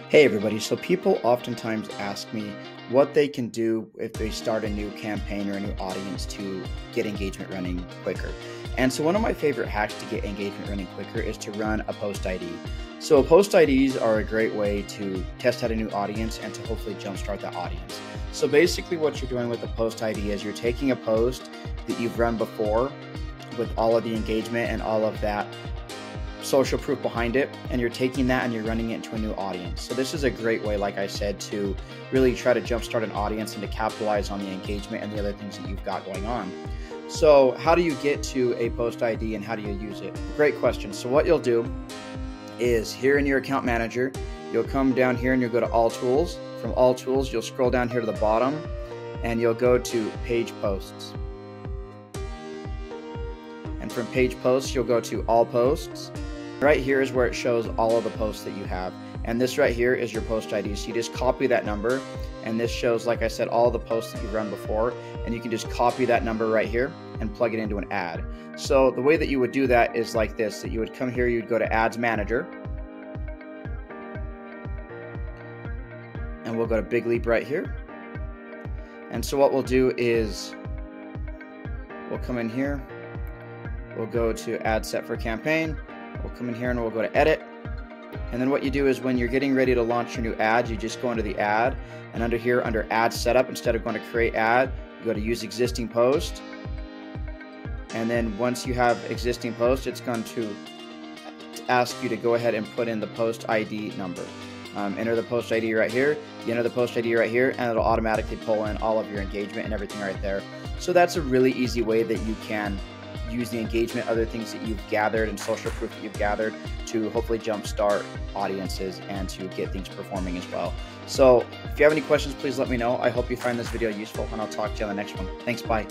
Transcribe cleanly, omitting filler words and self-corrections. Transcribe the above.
Hey everybody, so people oftentimes ask me what they can do if they start a new campaign or a new audience to get engagement running quicker. And so one of my favorite hacks to get engagement running quicker is to run a post ID. So post IDs are a great way to test out a new audience and to hopefully jumpstart that audience. So basically what you're doing with a post ID is you're taking a post that you've run before with all of the engagement and all of that social proof behind it, and you're taking that and you're running it into a new audience. So this is a great way, like I said, to really try to jumpstart an audience and to capitalize on the engagement and the other things that you've got going on. So how do you get to a post ID and how do you use it? Great question. So what you'll do is here in your account manager, you'll come down here and you'll go to all tools. From all tools, you'll scroll down here to the bottom and you'll go to page posts. And from page posts, you'll go to all posts. Right here is where it shows all of the posts that you have. And this right here is your post ID. So you just copy that number, and this shows, like I said, all the posts that you've run before, and you can just copy that number right here and plug it into an ad. So the way that you would do that is like this, that you would come here, you'd go to Ads Manager, and we'll go to Big Leap right here. And so what we'll do is we'll come in here, we'll go to Ad Set for Campaign, we'll come in here and we'll go to Edit. And then what you do is when you're getting ready to launch your new ad, you just go into the ad, and under here, under Ad Setup, instead of going to Create Ad, you go to Use Existing Post. And then once you have existing post, it's going to ask you to go ahead and put in the post ID number. Enter the post ID right here, you enter the post ID right here, and it'll automatically pull in all of your engagement and everything right there. So that's a really easy way that you can use the engagement, other things that you've gathered and social proof that you've gathered to hopefully jumpstart audiences and to get things performing as well. So if you have any questions, please let me know. I hope you find this video useful, and I'll talk to you on the next one. Thanks, bye.